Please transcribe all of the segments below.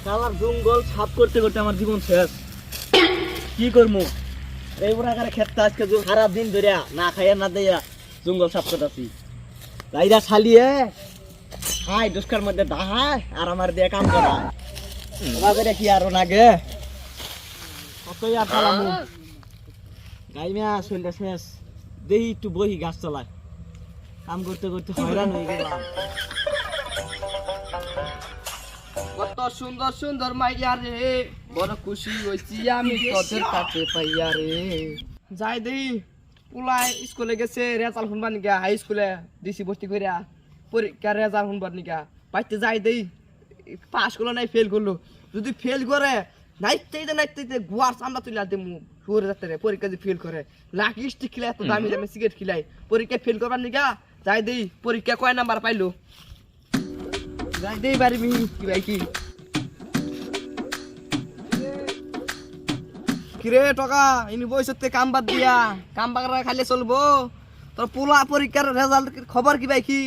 শালার জঙ্গল সাফ করতে করতে আমার জীবন শেষ। কি করবো এই প্রকারে ক্ষেত্রে আজকে সারা দিন ধরে না খাইয়া না দিয়া জঙ্গল সাফ করতেছি। রাইরা শালিয়ে হাই দুষ্কার মধ্যে দাহায় আর আমার দিয়ে কাম করায়। বাজারে কি আরো নাগে কতই আর চালামু গাইমিয়া শরীরটা শেষ। দেখি একটু বহি গাছ চলায় কাম করতে করতে হয়রান হয়ে গেলাম। কত সুন্দর সুন্দর মাইয়া রে, বড় খুশি হইছি আমি তোদের কাছে পাইয়া রে। যাই দেই পুলাই স্কুলে গেছে রেজাল্ট শুনবার নিকা, হাই স্কুলে দিছি ভর্তি করিয়া পরীক্ষার রেজাল্ট শুনবার নিকা। বাইতে যাই দেই পাস করলো নাই ফেল করলো, যদি ফেল করে নাইতে নাইতে গুয়ার চামড়া তুলে দেবো শুয়ে যাতে পরীক্ষা যদি ফেল করে। লাকি স্টিক খিলাই এত দামি দামি সিগারেট খিলাই পরীক্ষা ফেল করবার নিকা। যাই দেই পরীক্ষা কয় নাম্বার পাইলো, যাই দেই পারিবি কি ভাই কি কিরে টকা ইনি বইসতে কাম বাদ দিয়া কাম বাগরা খাইলে চলবো। তোর পোলা পরীক্ষার রেজাল্ট খবর কি ভাই কি?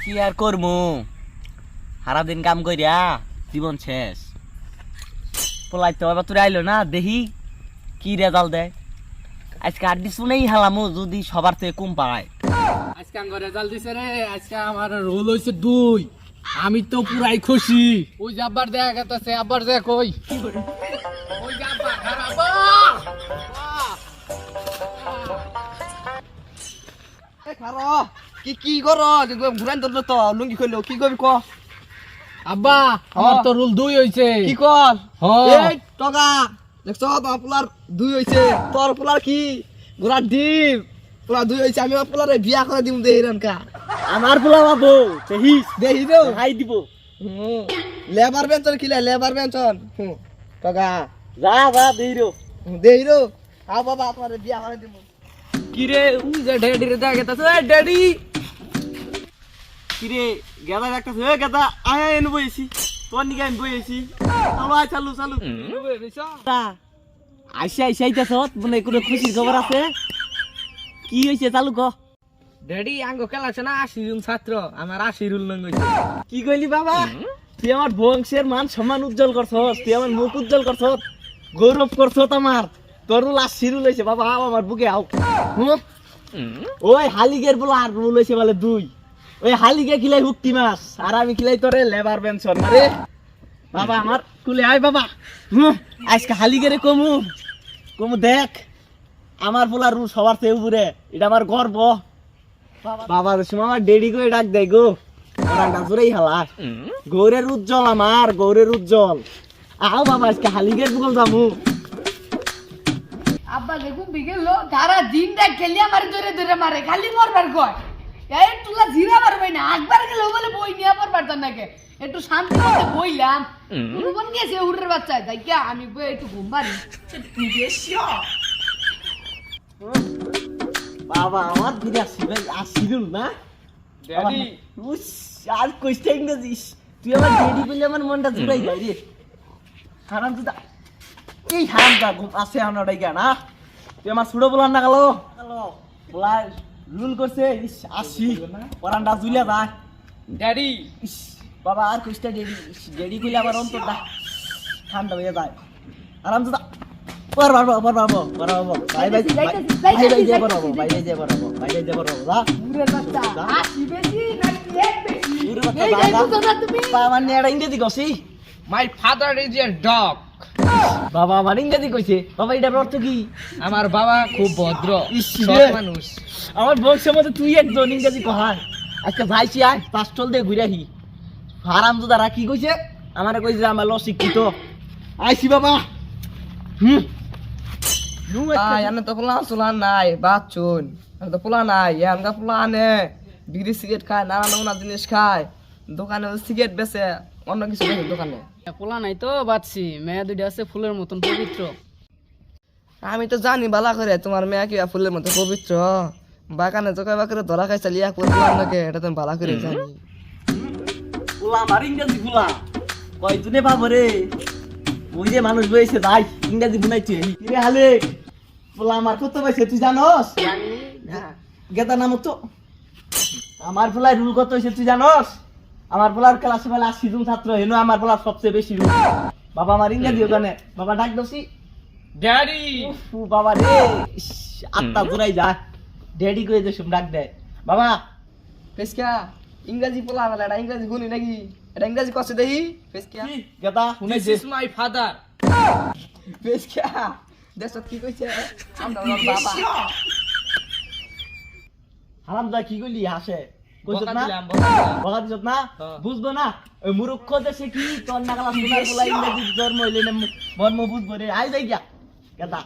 কি আর করবো সারাদিন কাম করিয়া জীবন শেষ। পোলাই তো এবার তোর আইলো না, দেখি কি রেজাল্ট দেয়। আজকে আর দিস নেই হালামো যদি সবার থেকে কম পায়। আজকে আমার রেজাল্ট দিছে রে, আজকে আমার রোল হইছে 2। আমি তো পুরাই খুশি। ওই যে আব্বার দেখা গেছে, আব্বার দেখ কই ওই যে আব্বা খারাপ খারো কি কি করো ঘুরান তোর তো লুঙ্গি কইলো কি করবি ক? আব্বা আমার তো রোল 2 হইছে। কি কর হ্যাঁ। এই টকা দেখছ তোমার পোলার 2 হইছে, তোর পোলার কি ঘোড়া ডিম পোলা 2 হইছে। আমি আমার পোলারে বিয়া করে দিমু দেই রানকা। আমার পোলা বাবু দেহিস দেই দেও হাই দিব। লেবার বেঞ্চন খিলা লেবার বেঞ্চন টকা যা যা দেই রো দেই রো আও বাবা তোমারে বিয়া করে দিমু। কিরে উই যে ড্যাডি রে দেখা গেছে এই ড্যাডি কিরে গেদা একটা হয়ে গেদা আয় এনে বইছি তোর নিকে আমি বইছি। চলো আয় চালু চালু আইসা আইসা আইতাছ মানে কোনো খুশির খবর আছে? কি হয়েছে চালু ক। ড্যাডি আঙ্গ খেলাছে না 80 জন ছাত্র, আমার 80 রুল নং হইছে। কি কইলি বাবা? তুই আমার বংশের মান সম্মান উজ্জ্বল করছস, তুই আমার মুখ উজ্জ্বল করছস, গৌরব করছস আমার। তোর রুল 80 রুল হইছে বাবা, আও আমার বুকে আও। ওই হালিগের বলে আর রুল হইছে বলে 2। ওই হালিগে খিলাই হুক্তি মাছ আর আমি খিলাই তোরে লেবার বেনশন আরে বাবা আমার কুলে আয় বাবা। আজকে হালিগেরে কমু কমু দেখ আমার বলা রুল সবার থেকে উপরে, এটা আমার গর্ব। বাবা সময় আমার ডেডি করে ডাক দেয় গো, ওরান্ডা জোরেই হালা গৌরের উজ্জ্বল আমার গৌরের উজ্জ্বল। আও বাবা আজকে হালিগের বুকল যামু। আব্বা দেখুন বিকেল তারা দিনটা খেলি আমার ধরে ধরে মারে খালি মরবার কয় এই তুলা জিরা মারবে না একবার গেলে বলে বই নিয়ে পড়বার তো নাকি একটু শান্তি মতো বইলাম কোন গেছে উড়ের বাচ্চা তাই কি আমি বই একটু ঘুম পারি বাবা আমার দিকে আসিল না ড্যাডি উস আর কইতে ইংরেজি তুই আমার ডেডি বলে আমার মনটা জুড়াই যায় রে। হারাম তুই এই হারামটা ঘুম আছে আমার ডাইগা না, তুই আমার ছোট বলার না গেলো বলা রুল করছে ইস আসি ওরান্ডা জুইলা যায়। ড্যাডি ইস বাবা আর কইতে ডেডি ডেডি কইলে আবার অন্তরটা ঠান্ডা হয়ে যায়। আরাম তুই পর বাবা পর বাবা পর বাবা বাই বাই বাই বাই যে পর বাবা বাই বাই যে পর বাবা বাই বাই যে পর বাবা উড়ের বাচ্চা আসি বেশি না এক বেশি উড়ের এই বাচ্চা দেখো না তুমি বাবা নেড়া ইংরেজি কইছি। My father is a dog. বাবা আমার ইংরেজি কইছে বাবা এটার অর্থ কি? আমার বাবা খুব ভদ্র ইস সৎ রে। মানুষ। আমার বংশের মধ্যে তুই একজন ইংরেজি কহার আজকে যাইছি আয় পাঁচটল দিয়ে ঘুরাহি হারাম তো তারা কি কইছে আমারে কইছে আমার ল শিক্ষিত আইছি বাবা। এনে তো পোলা চোলা নাই বাচ্চুন, তো পোলা নাই এনকা পোলা আনে বিড়ি সিগারেট খায় নানা নানা জিনিস খায়, দোকানে সিগারেট বেচে অন্য কিছু বেচে দোকানে। পোলা নাই তো বাচ্চি, মেয়ে দুইটা আছে ফুলের মতন পবিত্র। আমি তো জানি বালা করে তোমার মেয়ে কি ফুলের মতো পবিত্র, বাগানে জোকা বাকরে ধরা খাই চালিয়া করলাম নাকি এটা তুমি বালা করে জানি। ফুলা আমার ইংরেজি ফুলা কয় তুনে পাবো রে ওই যে মানুষ বইছে যাই ইংরেজি বুনাইছে কিরে হালে ফুলা আমার কত পাইছে তুই জানোস? গেতা নাম তো আমার ফুলাই রুল কত হয়েছে তুই জানোস? আমার বলার ক্লাসে বেলা 80 জন ছাত্র হেনো আমার বলার সবচেয়ে বেশি রূপ বাবা আমার ইংরেজি ওখানে বাবা ডাক দছি ড্যাডি বাবা রে ইস, আত্মা জোড়াই যায় ড্যাডি কই যে ডাক দেয় বাবা ফেসকা ইংরেজি পোলা বলে এটা ইংরেজি গুনি নাকি এটা ইংরেজি কষ্ট দেই ফেসকা কি গেদা দিস শুনেছে ইজ মাই ফাদার ফেসকা দেশত কি কইছে আমরা ওর বাবা হারামদা কি কইলি হাসে কইছত বকা না দিলাম, বকা দিলাম। বকা দিছত না হ্যাঁ। বুঝবো না ওই মূর্খ দেশে কি তোর নাগালা সোনার পোলা ইংরেজি জন্ম হইলে না মর্ম বুঝবো রে আই যাই গিয়া গেদা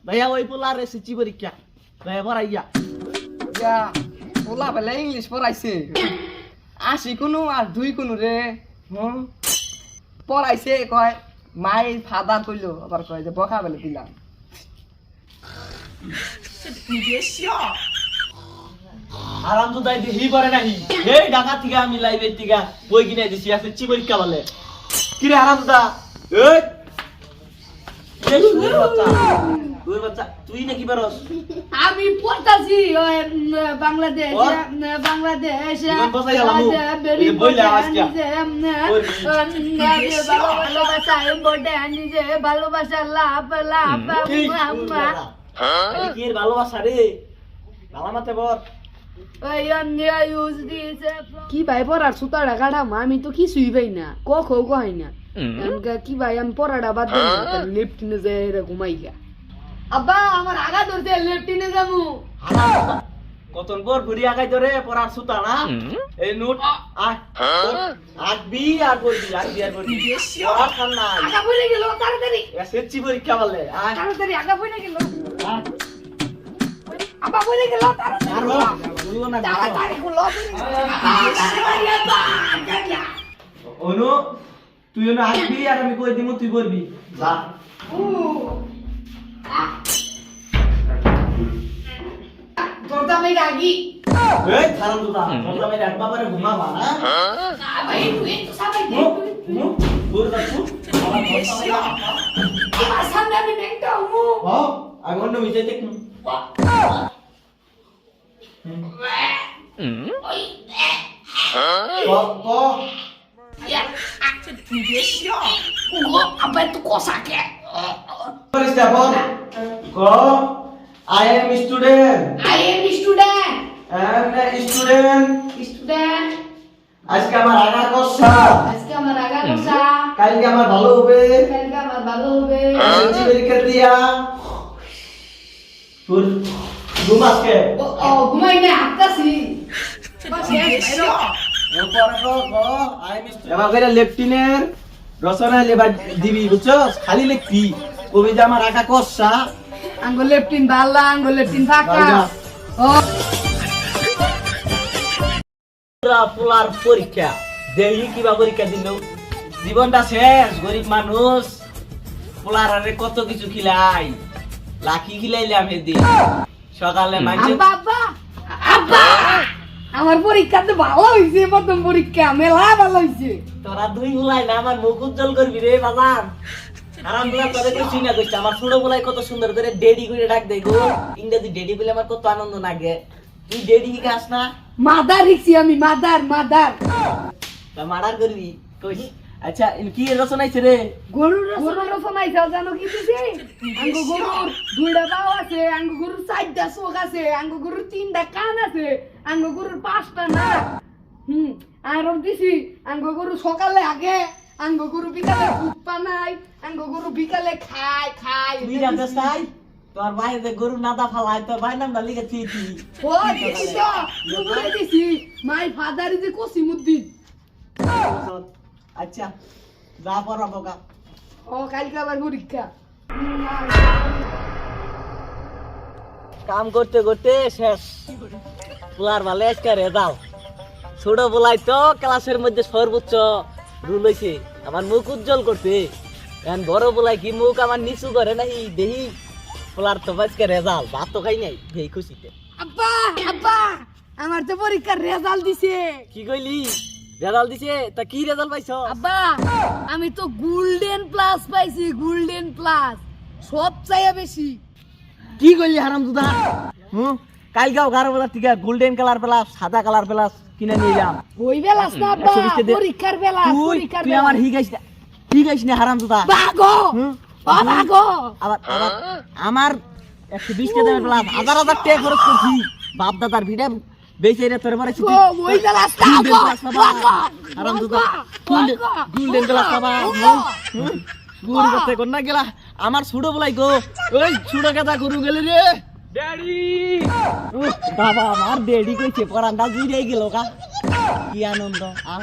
দয়া ওই পোলার এসেছি পরীক্ষা দয়া ভরাই গিয়া ইয়া পোলা বলে ইংলিশ পড়াইছে 80 কোনো আর 2 কোনো রে পড়াইছে কয় মাই ফাদার কইলো আবার কয় যে বকা বলে দিলাম আরাম তো তাই হি করে নাহি এই ঢাকা থেকে আমি লাইব্রেরি থেকে বই কিনে দিছি আছে চি পরীক্ষা বলে কি রে আরাম দা এই এই শুয়োর বাচ্চা শুয়োর বাচ্চা তুই নাকি বেরোস আমি পড়তাছি ওই বাংলাদেশ ওর? বাংলাদেশ জীবন বাঁচাই গেলাম ও। এই যে বইলা আজকে। ভালোবাসা নিজে ভালোবাসা লাভ লাভ এই শুয়োর বাচ্চা। এই কি এর ভালোবাসা রে বালা মাথে বর কি ভাই পড়ার সুতাটা কাটাম আমি তো কিছুই পাই না কখো কই না কি ভাই আমি পড়াটা বাদ দিলাম লেফটিনে যে ঘুমাই গা আব্বা আমার আগা ধরতে লেফটিনে যাবো কতন বর ঘুরি আগাই ধরে পড়ার সুতা না এই নোট আয় আটবি আর বলবি আটবি আর বলবি পড়ার খান না আগা পড়ে গেল তাড়াতাড়ি এসএসসি পরীক্ষা বলে আয় তাড়াতাড়ি আগা পড়ে গেল আয় আব্বা পড়ে গেল তাড়াতাড়ি আর বলবো না তাড়াতাড়ি গুলো অনু তুই অনু আসবি আর আমি কই দিমু তুই বলবি যা তোর দামে রাগি এই থারাম দুটা তোমরা মেরে এক বাবারে ঘুমাবা না ভাই তুই তো সবাই তোর যাচ্ছু আমার সামনে আমি নেংটা হমু ও আমি অন্য মিটাই দেখ ক আব্বা তুই কসাকে Stefan, go. I am student. I am student. And student. Student. আজকে আমার আগা কষা আজকে আমার আগা কষা কালকে আমার ভালো হবে কালকে আমার ভালো হবে এসএসসি পরীক্ষা দিয়া তোর ঘুম আজকে ও ঘুমাই না হাঁটতাছি এবার করে লেফটিনের রচনা লেবার দিবি বুঝছস খালি লিখবি কবি যে আমার আগা কষা আঙ্গুল লেফটিন বাল্লা আঙ্গুল লেফটিন ফাঁকা ও পোলার পরীক্ষা দেহি কিবা পরীক্ষা দিল জীবনটা শেষ গরিব মানুষ পোলার আরে কত কিছু খিলাই লাখি খিলাইলাম এদিন সকালে মাঝে আব্বা আব্বা আব্বা আমার পরীক্ষা তো ভালো হইছে প্রথম পরীক্ষা মেলা ভালো হইছে তোরা দুই হুলাই না আমার মুখ উজ্জ্বল করবি রে বাজান আরাম গুলা তোরে কিছুই না কইছে আমার ছোট বলাই কত সুন্দর করে ডেডি করে ডাক দেয় গো ইংরেজি ডেডি বলে আমার কত আনন্দ লাগে তুই ডেডি খাস না মাদার শিখছি আমি মাদার মাদার তা মারার করবি কইস আচ্ছা কি রচনা আইছে রে গরুর রসম আইছে জানো কি দিছে আঙ্গো গরুর দুইটা পাও আছে আঙ্গো গরুর চারটা চোখ আছে আঙ্গো গরুর তিনটা কান আছে আঙ্গো গরুর পাঁচটা নাক আর দিছি আঙ্গো গরু সকালে আগে আঙ্গো গরু বিকালে দুধ পানাই আঙ্গো গরু বিকালে খায় খায় তুই জানতে চাই তোর বাইরে গরু নাদা ফালাই তোর ভাই নামটা লিখে থিয়েছি ও দিছি তো বলে দিছি মাই ফাদার ইজ কসিমউদ্দিন আচ্ছা যা পড়া বোকা ও কালকে আবার পরীক্ষা কাম করতে করতে শেষ পোলার ভালো আজকে রেজাল্ট ছোট বলাই তো ক্লাসের মধ্যে সর্বোচ্চ রুল হয়েছে আমার মুখ উজ্জ্বল করতে এখন বড় বলাই কি মুখ আমার নিচু করে নাই দেহি পোলার তো আজকে রেজাল্ট ভাত তো খাই নাই দেহি খুশিতে আব্বা আব্বা আমার তো পরীক্ষার রেজাল্ট দিছে কি কইলি রেজাল্ট দিছে তা কি রেজাল্ট পাইছো আব্বা আমি তো গোল্ডেন প্লাস পাইছি গোল্ডেন প্লাস সব চাইয়া বেশি কি কইলি হারাম দুদা কালকেও 11 বাজার থেকে গোল্ডেন কালার প্লাস সাদা কালার প্লাস কিনে নিয়ে যাম ওই বেলাস না আব্বা 120 টা দে। পরীক্ষার বেলা তুই পরীক্ষার তুই বেলা আমার হিগাইস না হারামজাদা ভাগো হুম? ভাগো আবার আবার আমার 120 টা দামের প্লাস হাজার হাজার টাকা খরচ করছি বাপ দাদার ভিড়ে বেঁচে রে তোর মারাইছি ও ওই বেলাস না আব্বা হারামজাদা গোল্ডেন গ্লাস খাবা গুড় করতে কোন না গেলা আমার ছুড়ো বলাই গো ওই ছুড়ো কথা গরু গেলি রে ড্যাডি বাবা আমার ড্যাডি কইছে পরান্ডা জুড়ে গেল কা কি আনন্দ আ